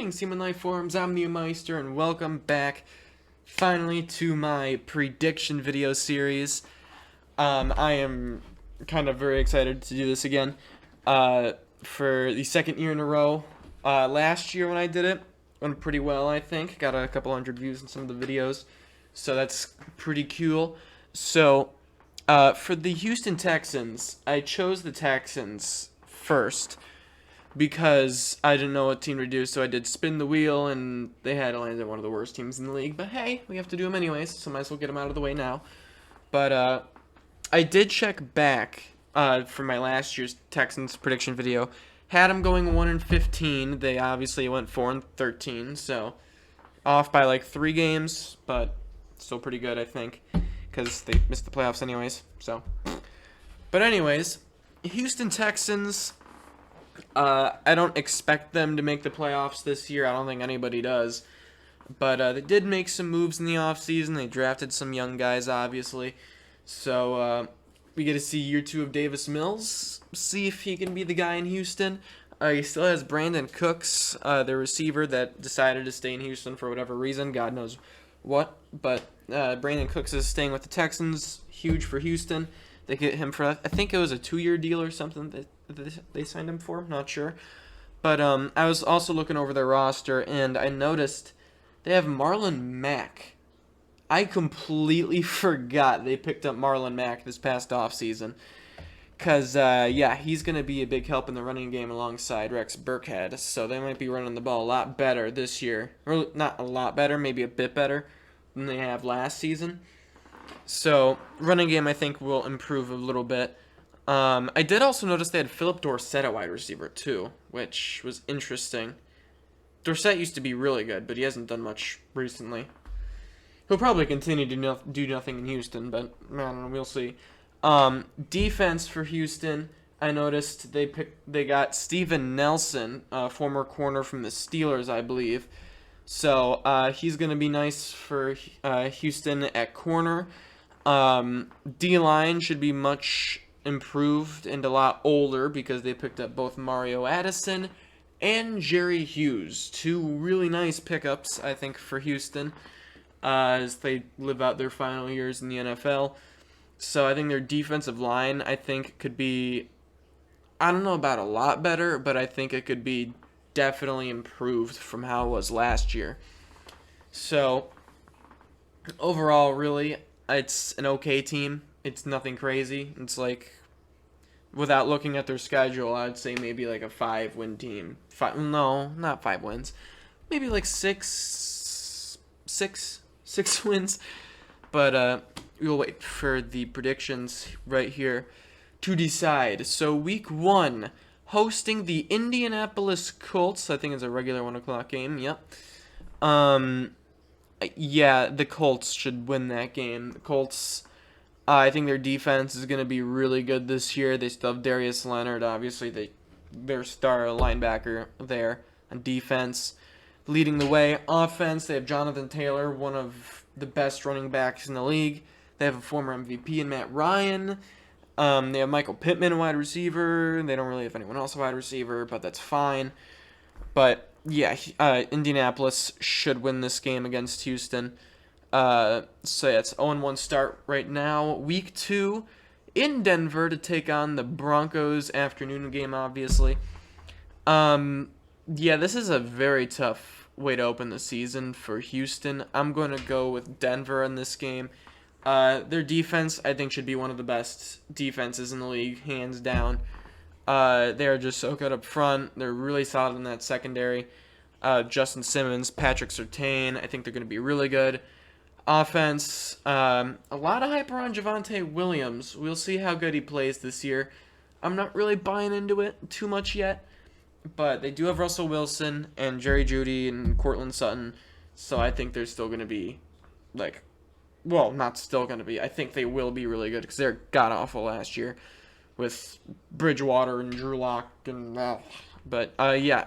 Greetings, Human Life Forums, I'm the Meister, and welcome back, finally, to my prediction video series. I am kind of very excited to do this again, for the second year in a row. Last year when I did it, went pretty well, I think. Got a couple hundred views in some of the videos, so that's pretty cool. So, for the Houston Texans, I chose the Texans first, because I didn't know what team to do, so I did spin the wheel, and they had landed one of the worst teams in the league. But hey, we have to do them anyways, so might as well get them out of the way now. But I did check back for my last year's Texans prediction video. Had them going 1-15. They obviously went 4-13, so off by like 3 games, but still pretty good, I think, because they missed the playoffs anyways. So, but anyways, Houston Texans. I don't expect them to make the playoffs this year. I don't think anybody does. But they did make some moves in the offseason. They drafted some young guys, obviously. So we get to see year 2 of Davis Mills. See if he can be the guy in Houston. He still has Brandon Cooks, the receiver that decided to stay in Houston for whatever reason. God knows what. But Brandon Cooks is staying with the Texans. Huge for Houston. They get him for, I think it was a 2-year deal or something that they signed him for. I'm not sure. But I was also looking over their roster, and I noticed they have Marlon Mack. I completely forgot they picked up Marlon Mack this past offseason. Because, yeah, he's going to be a big help in the running game alongside Rex Burkhead. So they might be running the ball a lot better this year. Or not a lot better, maybe a bit better than they have last season. So, running game, I think, will improve a little bit. I did also notice they had Philip Dorsett at wide receiver, too, which was interesting. Dorsett used to be really good, but he hasn't done much recently. He'll probably continue to do nothing in Houston, but, I don't know, we'll see. Defense for Houston, I noticed they got Steven Nelson, former corner from the Steelers, I believe. So, he's going to be nice for Houston at corner. D-line should be much improved and a lot older because they picked up both Mario Addison and Jerry Hughes. 2 really nice pickups, I think, for Houston as they live out their final years in the NFL. So I think their defensive line, I think, could be, I don't know about a lot better, but I think it could be definitely improved from how it was last year. So, overall, really, it's an okay team. It's nothing crazy. It's like, without looking at their schedule, I'd say maybe like a 5-win team. No, not 5 wins. Maybe like 6 wins. But we'll wait for the predictions right here to decide. So week 1, hosting the Indianapolis Colts. I think it's a regular 1 o'clock game. Yep. Yeah, the Colts should win that game. The Colts, I think their defense is going to be really good this year. They still have Darius Leonard, obviously, their star linebacker there on defense. Leading the way, offense, they have Jonathan Taylor, one of the best running backs in the league. They have a former MVP in Matt Ryan. They have Michael Pittman, a wide receiver. They don't really have anyone else a wide receiver, but that's fine. But yeah, Indianapolis should win this game against Houston. So yeah, it's 0-1 start right now. Week 2 in Denver to take on the Broncos. Afternoon game, obviously. Yeah, this is a very tough way to open the season for Houston. I'm going to go with Denver in this game. Their defense, I think, should be one of the best defenses in the league, hands down. They're just so good up front. They're really solid in that secondary. Justin Simmons, Patrick Surtain, I think they're going to be really good. Offense, a lot of hype around Javonte Williams. We'll see how good he plays this year. I'm not really buying into it too much yet, but they do have Russell Wilson and Jerry Jeudy and Cortland Sutton, so I think they're still going to be, like, well, not still going to be. I think they will be really good because they're god-awful last year with Bridgewater and Drew Lock and but yeah,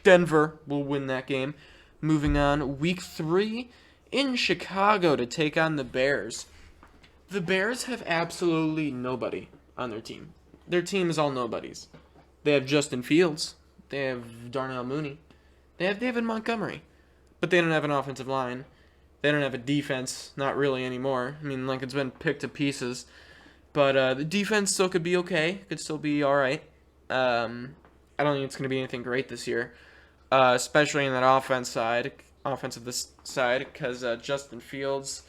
Denver will win that game. Moving on, week 3 in Chicago to take on the Bears. The Bears have absolutely nobody on their team. Their team is all nobodies. They have Justin Fields. They have Darnell Mooney. They have David Montgomery. But they don't have an offensive line. They don't have a defense. Not really anymore. I mean, Lincoln's been picked to pieces. But the defense still could be okay. Could still be all right. I don't think it's going to be anything great this year. Especially in that offensive side, because Justin Fields,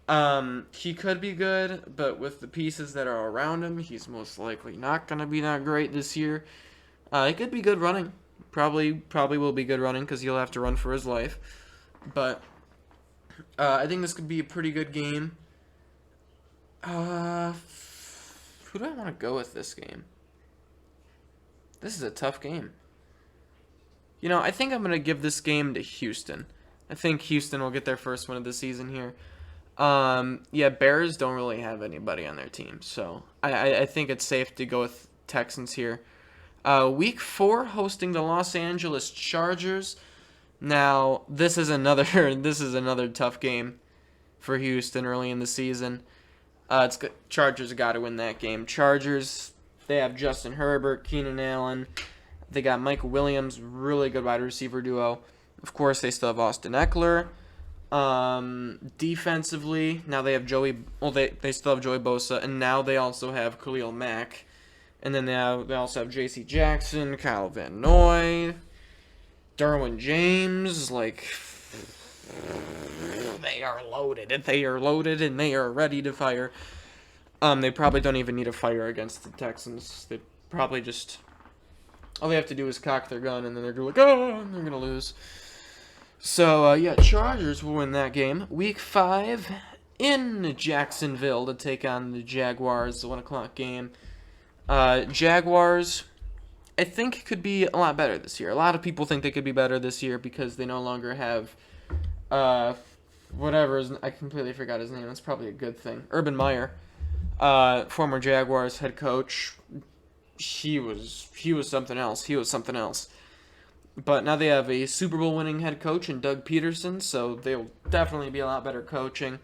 he could be good, but with the pieces that are around him, he's most likely not going to be that great this year. It could be good running. Probably will be good running because he'll have to run for his life. But I think this could be a pretty good game. Who do I want to go with this game? This is a tough game. You know, I think I'm going to give this game to Houston. I think Houston will get their first win of the season here. Yeah, Bears don't really have anybody on their team, so I think it's safe to go with Texans here. Week 4, hosting the Los Angeles Chargers. Now, this is another tough game for Houston early in the season. Chargers got to win that game. Chargers, they have Justin Herbert, Keenan Allen. They got Mike Williams, really good wide receiver duo. Of course, they still have Austin Eckler. Defensively, now they have they still have Joey Bosa, and now they also have Khalil Mack. And then they also have J.C. Jackson, Kyle Van Noy, Derwin James. Like, they are loaded, and they are ready to fire. They probably don't even need to fire against the Texans. They probably just, all they have to do is cock their gun, and then they're like, oh, and they're gonna lose. So yeah, Chargers will win that game. Week 5 in Jacksonville to take on the Jaguars. The 1:00 game. Jaguars, I think, could be a lot better this year. A lot of people think they could be better this year because they no longer have, I completely forgot his name. That's probably a good thing. Urban Meyer, former Jaguars head coach. He was something else. But now they have a Super Bowl winning head coach in Doug Peterson, so they'll definitely be a lot better coaching,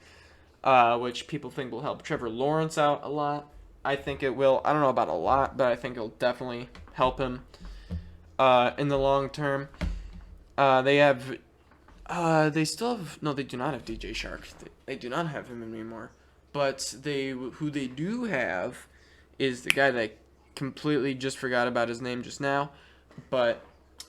which people think will help Trevor Lawrence out a lot. I think it will. I don't know about a lot, but I think it'll definitely help him in the long term. They do not have DJ Shark. They do not have him anymore. But who they do have is the guy that I completely just forgot about his name just now. But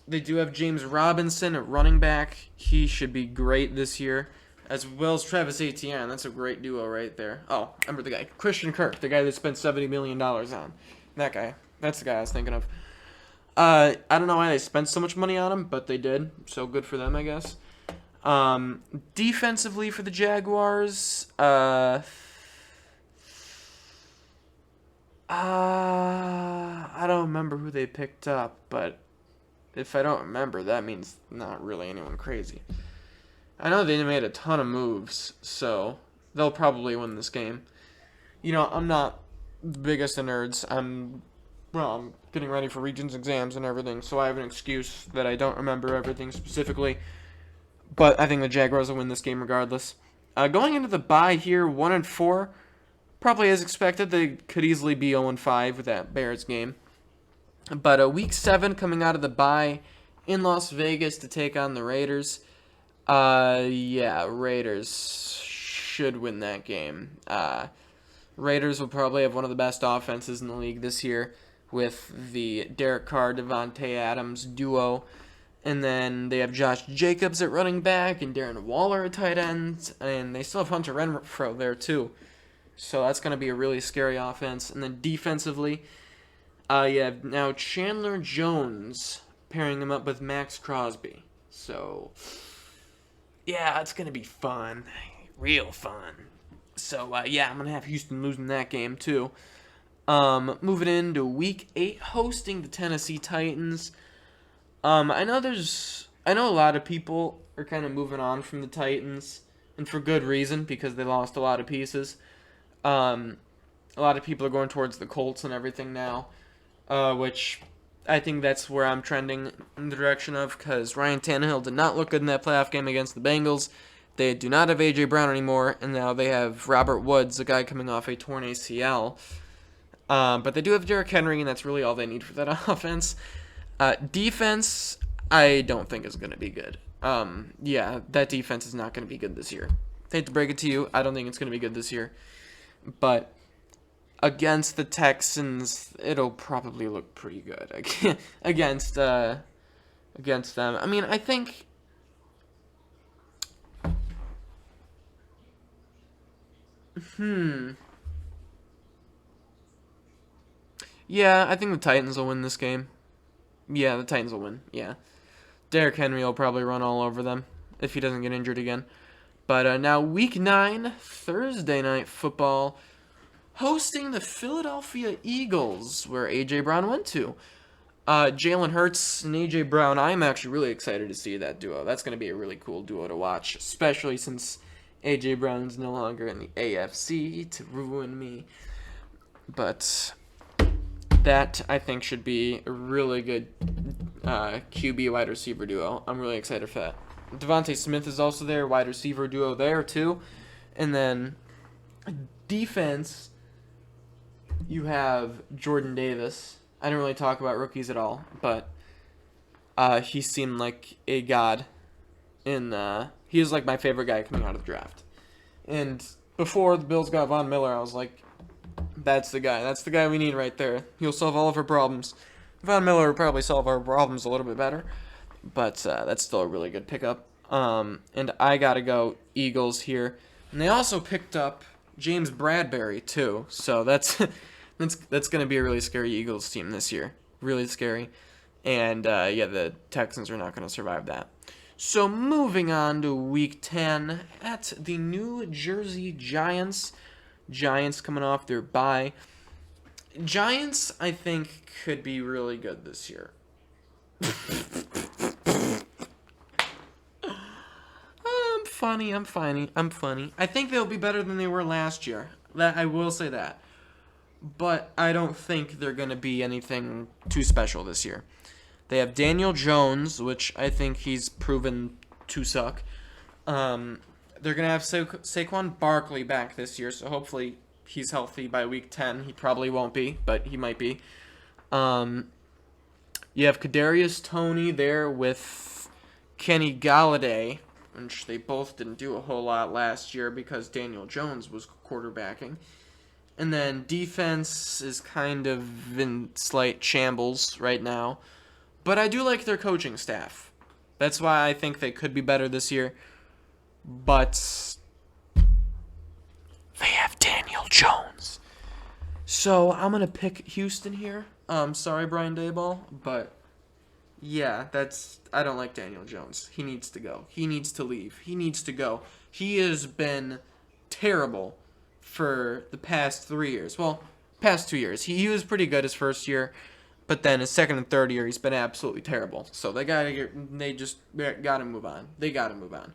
they do have James Robinson at running back. He should be great this year, as well as Travis Etienne. That's a great duo right there. Oh, remember the guy, Christian Kirk, the guy that spent $70 million on. That guy. That's the guy I was thinking of. I don't know why they spent so much money on him, but they did. So good for them, I guess. Defensively for the Jaguars, I don't remember who they picked up, but if I don't remember, that means not really anyone crazy. I know they made a ton of moves, so they'll probably win this game. You know, I'm not the biggest of nerds. I'm getting ready for Regents exams and everything, so I have an excuse that I don't remember everything specifically. But I think the Jaguars will win this game regardless. Going into the bye here, 1-4, probably as expected. They could easily be 0-5 with that Bears game. But week 7 coming out of the bye in Las Vegas to take on the Raiders. Yeah, Raiders should win that game. Raiders will probably have one of the best offenses in the league this year with the Derek Carr, Devontae Adams duo. And then they have Josh Jacobs at running back and Darren Waller at tight end. And they still have Hunter Renfrow there too. So that's going to be a really scary offense. And then defensively, you have now Chandler Jones pairing him up with Max Crosby. So, yeah, it's going to be fun. Real fun. So, yeah, I'm going to have Houston losing that game too. Moving into week 8, hosting the Tennessee Titans. I know a lot of people are kind of moving on from the Titans, and for good reason, because they lost a lot of pieces. A lot of people are going towards the Colts and everything now, which I think that's where I'm trending in the direction of, because Ryan Tannehill did not look good in that playoff game against the Bengals. They do not have A.J. Brown anymore, and now they have Robert Woods, a guy coming off a torn ACL. But they do have Derrick Henry, and that's really all they need for that offense. Defense, I don't think is going to be good. Yeah, that defense is not going to be good this year. Hate to break it to you, I don't think it's going to be good this year. But against the Texans, it'll probably look pretty good against them. I mean, I think. Yeah, I think the Titans will win this game. Yeah, the Titans will win. Yeah. Derrick Henry will probably run all over them if he doesn't get injured again. But now, Week 9, Thursday Night Football, hosting the Philadelphia Eagles, where A.J. Brown went to. Jalen Hurts and A.J. Brown, I'm actually really excited to see that duo. That's going to be a really cool duo to watch, especially since A.J. Brown's no longer in the AFC to ruin me. But that, I think, should be a really good QB wide receiver duo. I'm really excited for that. Devontae Smith is also there, wide receiver duo there, too. And then defense, you have Jordan Davis. I don't really talk about rookies at all, but he seemed like a god. He was like my favorite guy coming out of the draft. And before the Bills got Von Miller, I was like, that's the guy. That's the guy we need right there. He'll solve all of our problems. Von Miller will probably solve our problems a little bit better, but that's still a really good pickup. And I gotta go Eagles here. And they also picked up James Bradbury too, so that's that's gonna be a really scary Eagles team this year. Really scary. And yeah, the Texans are not gonna survive that. So moving on to Week 10 at the New Jersey Giants. Giants coming off their bye. Giants, I think, could be really good this year. I'm funny. I think they'll be better than they were last year. That I will say that. But I don't think they're going to be anything too special this year. They have Daniel Jones, which I think he's proven to suck. They're going to have Saquon Barkley back this year, so hopefully he's healthy by Week 10. He probably won't be, but he might be. You have Kadarius Toney there with Kenny Galladay, which they both didn't do a whole lot last year because Daniel Jones was quarterbacking. And then defense is kind of in slight shambles right now. But I do like their coaching staff. That's why I think they could be better this year. But they have Daniel Jones. So I'm going to pick Houston here. Sorry, Brian Daboll, but yeah, I don't like Daniel Jones. He needs to go. He needs to leave. He needs to go. He has been terrible for the past 3 years. Well, past 2 years. He was pretty good his first year, but then his second and third year, he's been absolutely terrible. So they just gotta move on. They gotta move on.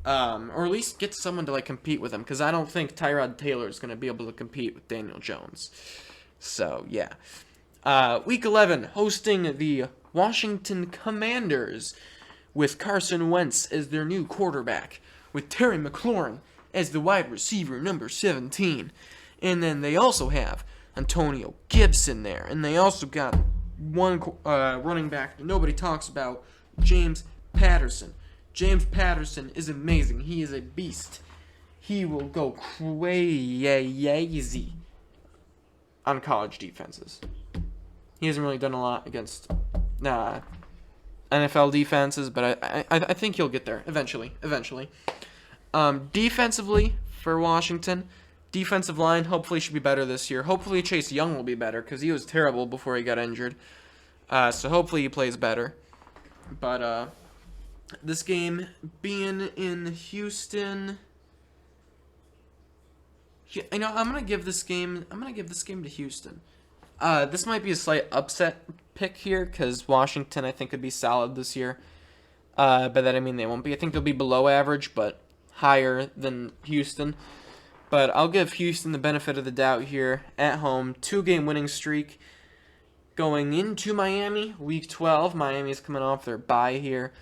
Or at least get someone to compete with him, because I don't think Tyrod Taylor is going to be able to compete with Daniel Jones. So, yeah. Week 11, hosting the Washington Commanders with Carson Wentz as their new quarterback, with Terry McLaurin as the wide receiver, number 17. And then they also have Antonio Gibson there. And they also got one running back that nobody talks about, James Patterson. James Patterson is amazing. He is a beast. He will go crazy on college defenses. He hasn't really done a lot against NFL defenses, but I think he'll get there eventually. Defensively for Washington, defensive line hopefully should be better this year. Hopefully Chase Young will be better because he was terrible before he got injured. So hopefully he plays better. But this game being in Houston, I'm gonna give this game to Houston. This might be a slight upset pick here because Washington I think could be solid this year. By that I mean they won't be. I think they'll be below average, but higher than Houston. But I'll give Houston the benefit of the doubt here at home. 2-game winning streak going into Miami. Week 12, Miami's coming off their bye here.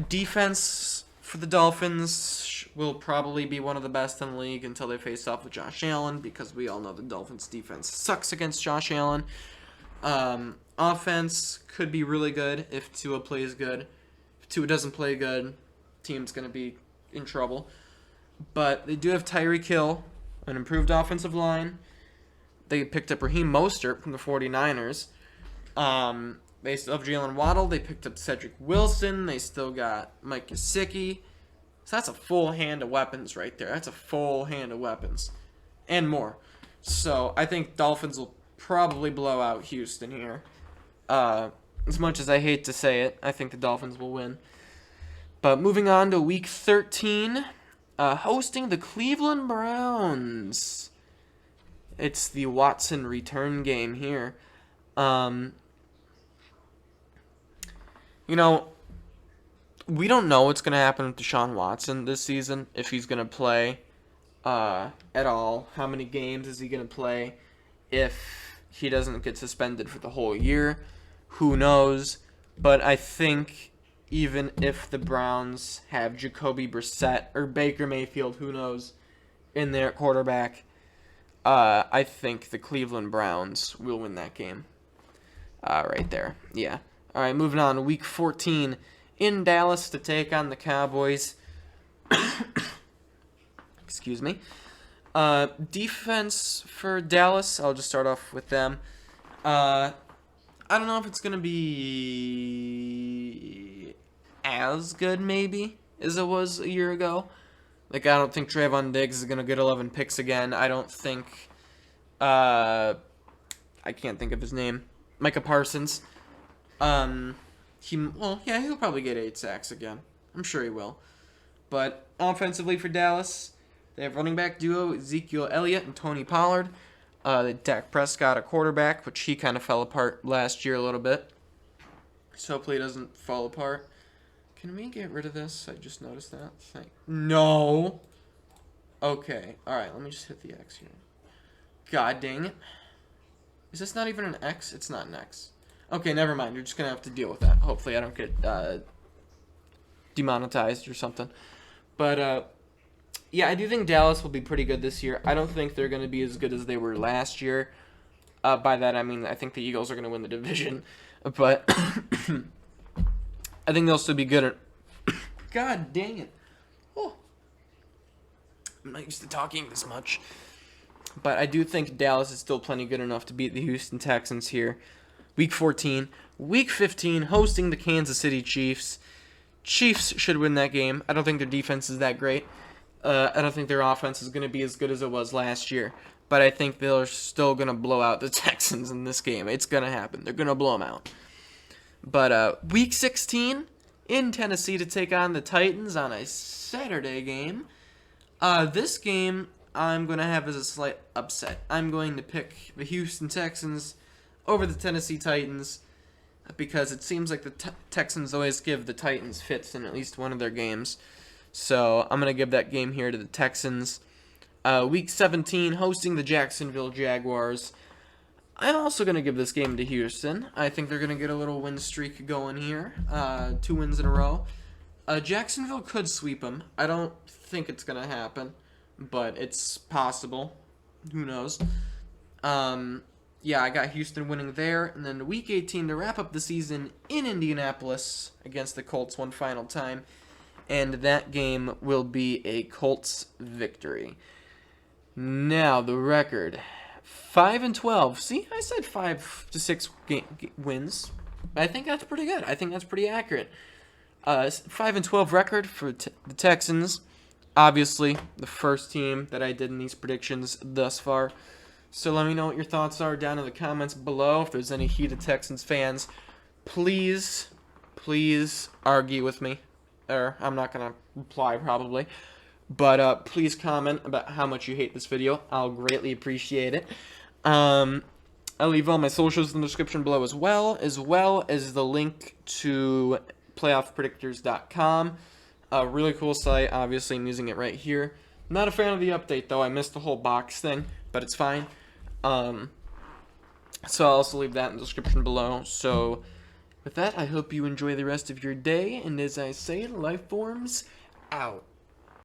Defense for the Dolphins will probably be one of the best in the league until they face off with Josh Allen, because we all know the Dolphins' defense sucks against Josh Allen. Offense could be really good if Tua plays good. If Tua doesn't play good, team's going to be in trouble. But they do have Tyreek Hill, an improved offensive line. They picked up Raheem Mostert from the 49ers. They still have Jalen Waddle. They picked up Cedric Wilson. They still got Mike Gesicki. So that's a full hand of weapons right there. That's a full hand of weapons. And more. So I think Dolphins will probably blow out Houston here. As much as I hate to say it, I think the Dolphins will win. But moving on to Week 13, hosting the Cleveland Browns. It's the Watson return game here. We don't know what's going to happen with Deshaun Watson this season, if he's going to play at all. How many games is he going to play? If he doesn't get suspended for the whole year, who knows? But I think even if the Browns have Jacoby Brissett or Baker Mayfield, who knows, in their quarterback, I think the Cleveland Browns will win that game. Right there. Yeah. All right, moving on. Week 14 in Dallas to take on the Cowboys. Excuse me. Defense for Dallas, I'll just start off with them. I don't know if it's going to be as good, maybe, as it was a year ago. I don't think Trayvon Diggs is going to get 11 picks again. I don't think... I can't think of his name. Micah Parsons. He'll probably get 8 sacks again. I'm sure he will. But offensively for Dallas, they have running back duo Ezekiel Elliott and Tony Pollard. Dak Prescott, a quarterback, which he kind of fell apart last year a little bit. So hopefully it doesn't fall apart. Can we get rid of this? I just noticed that. No. Okay. Alright, let me just hit the X here. God dang it. Is this not even an X? It's not an X. Okay, never mind. You're just going to have to deal with that. Hopefully I don't get demonetized or something. But, yeah, I do think Dallas will be pretty good this year. I don't think they're going to be as good as they were last year. By that, I mean I think the Eagles are going to win the division. But I think they'll still be good. God dang it. Oh. I'm not used to talking this much. But I do think Dallas is still plenty good enough to beat the Houston Texans here. Week 14. Week 15, hosting the Kansas City Chiefs. Chiefs should win that game. I don't think their defense is that great. I don't think their offense is going to be as good as it was last year. But I think they're still going to blow out the Texans in this game. It's going to happen. They're going to blow them out. But Week 16, in Tennessee to take on the Titans on a Saturday game. This game I'm going to have as a slight upset. I'm going to pick the Houston Texans over the Tennessee Titans because it seems like the Texans always give the Titans fits in at least one of their games. So I'm going to give that game here to the Texans. Week 17, hosting the Jacksonville Jaguars. I'm also going to give this game to Houston. I think they're going to get a little win streak going here. 2 wins in a row. Jacksonville could sweep them. I don't think it's going to happen, but it's possible. Who knows? Yeah, I got Houston winning there. And then Week 18 to wrap up the season in Indianapolis against the Colts one final time. And that game will be a Colts victory. Now, the record. 5-12. See, I said 5 to 6 wins. I think that's pretty good. I think that's pretty accurate. 5-12 record for the Texans. Obviously, the first team that I did in these predictions thus far. So let me know what your thoughts are down in the comments below. If there's any heated Texans fans, please argue with me. Or I'm not going to reply probably. But please comment about how much you hate this video. I'll greatly appreciate it. I'll leave all my socials in the description below as well as the link to playoffpredictors.com. A really cool site. Obviously, I'm using it right here. Not a fan of the update, though. I missed the whole box thing, but it's fine. So I'll also leave that in the description below. So with that, I hope you enjoy the rest of your day. And as I say, Lifeforms out.